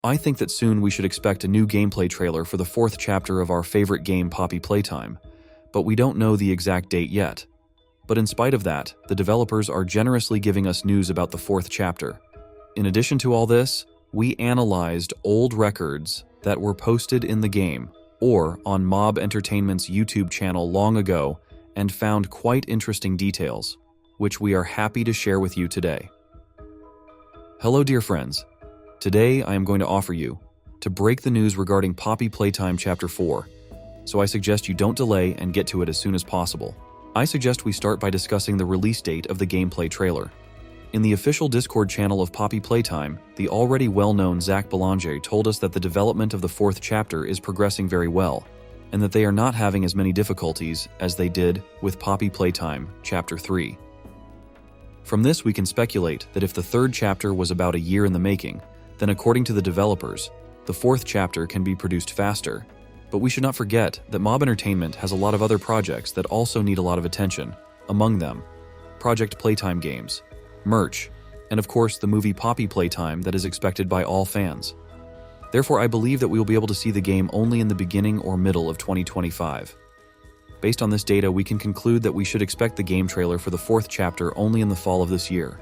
I think that soon we should expect a new gameplay trailer for the 4th chapter of our favorite game Poppy Playtime, but we don't know the exact date yet. But in spite of that, the developers are generously giving us news about the 4th chapter. In addition to all this, we analyzed old records that were posted in the game or on Mob Entertainment's YouTube channel long ago and found quite interesting details, which we are happy to share with you today. Hello dear friends. Today I am going to offer you to break the news regarding Poppy Playtime Chapter 4, so I suggest you don't delay and get to it as soon as possible. I suggest we start by discussing the release date of the gameplay trailer. In the official Discord channel of Poppy Playtime, the already well-known Zach Belanger told us that the development of the 4th chapter is progressing very well, and that they are not having as many difficulties as they did with Poppy Playtime Chapter 3. From this we can speculate that if the 3rd chapter was about a year in the making, then according to the developers, the 4th chapter can be produced faster. But we should not forget that Mob Entertainment has a lot of other projects that also need a lot of attention, among them Project Playtime games, merch, and of course the movie Poppy Playtime that is expected by all fans. Therefore, I believe that we will be able to see the game only in the beginning or middle of 2025. Based on this data, we can conclude that we should expect the game trailer for the 4th chapter only in the fall of this year.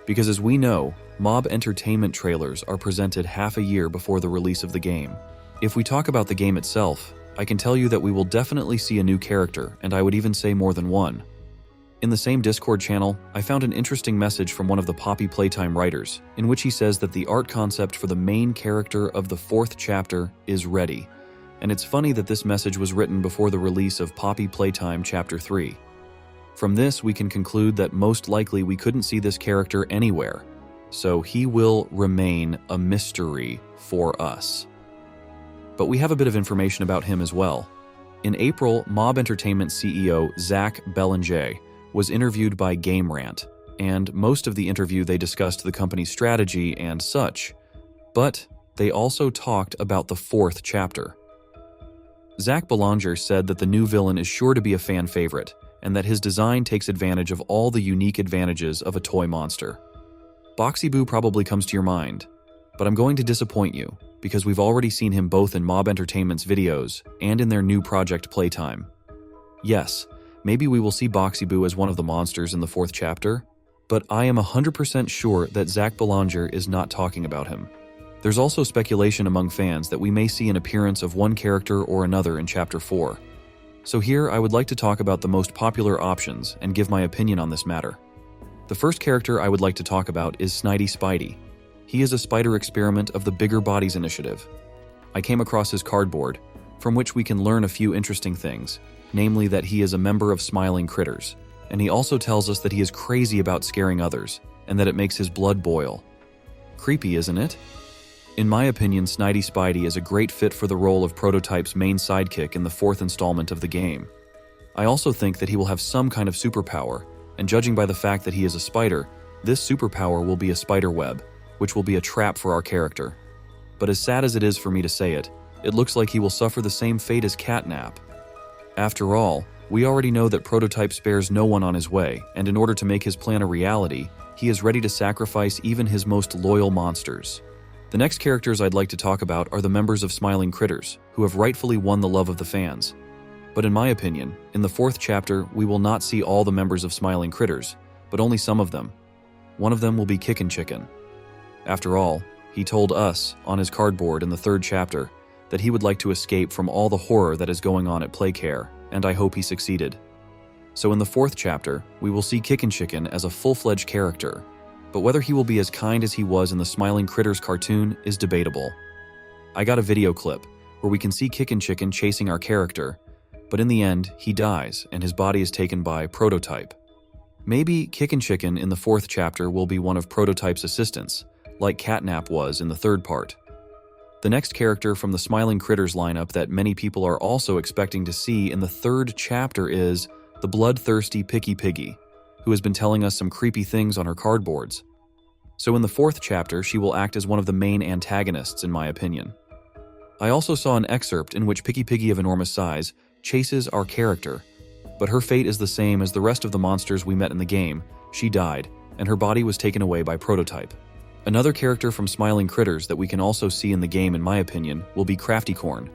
Because as we know, Mob Entertainment trailers are presented half a year before the release of the game. If we talk about the game itself, I can tell you that we will definitely see a new character, and I would even say more than one. In the same Discord channel, I found an interesting message from one of the Poppy Playtime writers, in which he says that the art concept for the main character of the 4th chapter is ready. And it's funny that this message was written before the release of Poppy Playtime Chapter 3. From this, we can conclude that most likely we couldn't see this character anywhere, so he will remain a mystery for us. But we have a bit of information about him as well. In April, Mob Entertainment CEO Zach Belanger was interviewed by Game Rant, and most of the interview they discussed the company's strategy and such, but they also talked about the 4th chapter. Zach Belanger said that the new villain is sure to be a fan favorite, and that his design takes advantage of all the unique advantages of a toy monster. Boxy Boo probably comes to your mind, but I'm going to disappoint you, because we've already seen him both in Mob Entertainment's videos and in their new Project Playtime. Yes, maybe we will see Boxy Boo as one of the monsters in the 4th chapter, but I am 100% sure that Zach Belanger is not talking about him. There's also speculation among fans that we may see an appearance of one character or another in Chapter 4. So here I would like to talk about the most popular options and give my opinion on this matter. The first character I would like to talk about is Snidey Spidey. He is a spider experiment of the Bigger Bodies Initiative. I came across his cardboard, from which we can learn a few interesting things, namely that he is a member of Smiling Critters, and he also tells us that he is crazy about scaring others, and that it makes his blood boil. Creepy, isn't it? In my opinion, Snidey Spidey is a great fit for the role of Prototype's main sidekick in the 4th installment of the game. I also think that he will have some kind of superpower, and judging by the fact that he is a spider, this superpower will be a spider web, which will be a trap for our character. But as sad as it is for me to say it, it looks like he will suffer the same fate as Catnap. After all, we already know that Prototype spares no one on his way, and in order to make his plan a reality, he is ready to sacrifice even his most loyal monsters. The next characters I'd like to talk about are the members of Smiling Critters, who have rightfully won the love of the fans. But in my opinion, in the 4th chapter, we will not see all the members of Smiling Critters, but only some of them. One of them will be KICKIN. After all, he told us, on his cardboard in the 3rd chapter, that he would like to escape from all the horror that is going on at Playcare, and I hope he succeeded. So in the 4th chapter, we will see KICKIN as a full-fledged character, but whether he will be as kind as he was in the Smiling Critters cartoon is debatable. I got a video clip where we can see KICKIN chasing our character, but in the end, he dies and his body is taken by Prototype. Maybe KICKIN in the 4th chapter will be one of Prototype's assistants, like Catnap was in the 3rd part. The next character from the Smiling Critters lineup that many people are also expecting to see in the 3rd chapter is the bloodthirsty PIGGY, who has been telling us some creepy things on her cardboards. So in the 4th chapter, she will act as one of the main antagonists in my opinion. I also saw an excerpt in which PIGGY of enormous size chases our character, but her fate is the same as the rest of the monsters we met in the game. She died, and her body was taken away by Prototype. Another character from Smiling Critters that we can also see in the game, in my opinion, will be Craftycorn.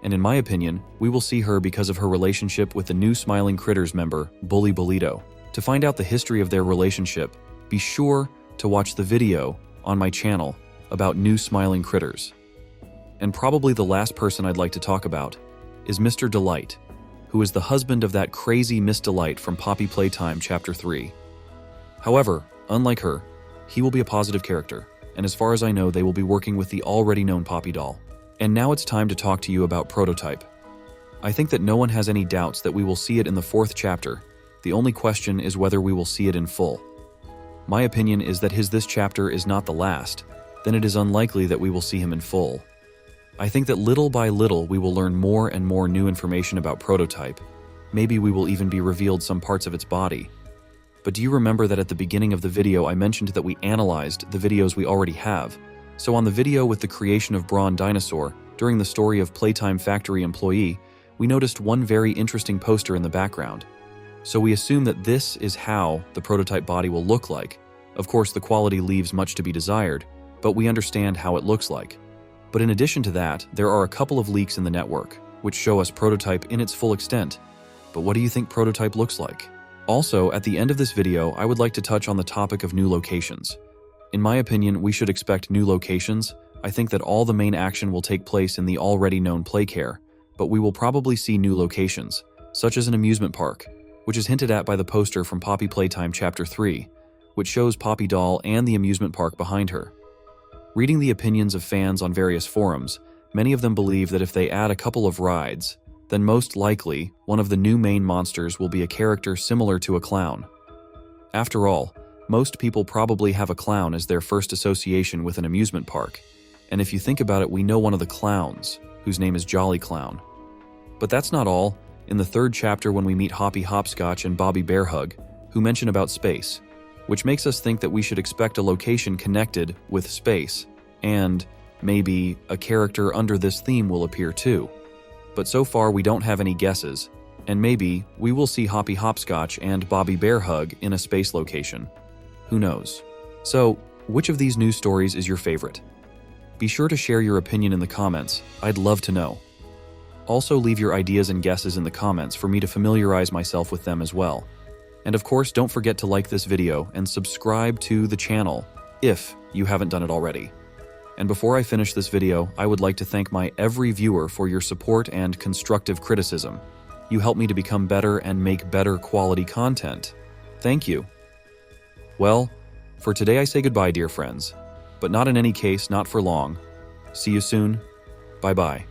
And in my opinion, we will see her because of her relationship with the new Smiling Critters member, Bully Bolito. To find out the history of their relationship, be sure to watch the video on my channel about new Smiling Critters. And probably the last person I'd like to talk about is Mr. Delight, who is the husband of that crazy Miss Delight from Poppy Playtime Chapter 3. However, unlike her, he will be a positive character, and as far as I know, they will be working with the already known Poppy doll. And now it's time to talk to you about Prototype. I think that no one has any doubts that we will see it in the 4th chapter. The only question is whether we will see it in full. My opinion is that this chapter is not the last, then it is unlikely that we will see him in full. I think that little by little we will learn more and more new information about Prototype. Maybe we will even be revealed some parts of its body. But do you remember that at the beginning of the video I mentioned that we analyzed the videos we already have? So on the video with the creation of Brawn Dinosaur, during the story of Playtime Factory Employee, we noticed one very interesting poster in the background. So we assume that this is how the prototype body will look like. Of course, the quality leaves much to be desired, but we understand how it looks like. But in addition to that, there are a couple of leaks in the network, which show us Prototype in its full extent. But what do you think Prototype looks like? Also, at the end of this video, I would like to touch on the topic of new locations. In my opinion, we should expect new locations. I think that all the main action will take place in the already known Playcare, but we will probably see new locations, such as an amusement park, which is hinted at by the poster from Poppy Playtime Chapter 3, which shows Poppy doll and the amusement park behind her. Reading the opinions of fans on various forums, many of them believe that if they add a couple of rides, then most likely, one of the new main monsters will be a character similar to a clown. After all, most people probably have a clown as their first association with an amusement park, and if you think about it, we know one of the clowns, whose name is Jolly Clown. But that's not all. In the 3rd chapter when we meet Hoppy Hopscotch and Bobby Bearhug, who mention about space, which makes us think that we should expect a location connected with space, and maybe a character under this theme will appear too. But so far we don't have any guesses, and maybe we will see Hoppy Hopscotch and Bobby Bearhug in a space location. Who knows? So, which of these news stories is your favorite? Be sure to share your opinion in the comments. I'd love to know. Also, leave your ideas and guesses in the comments for me to familiarize myself with them as well. And of course, don't forget to like this video and subscribe to the channel if you haven't done it already. And before I finish this video, I would like to thank my every viewer for your support and constructive criticism. You help me to become better and make better quality content. Thank you. Well, for today I say goodbye, dear friends. But not in any case, not for long. See you soon. Bye-bye.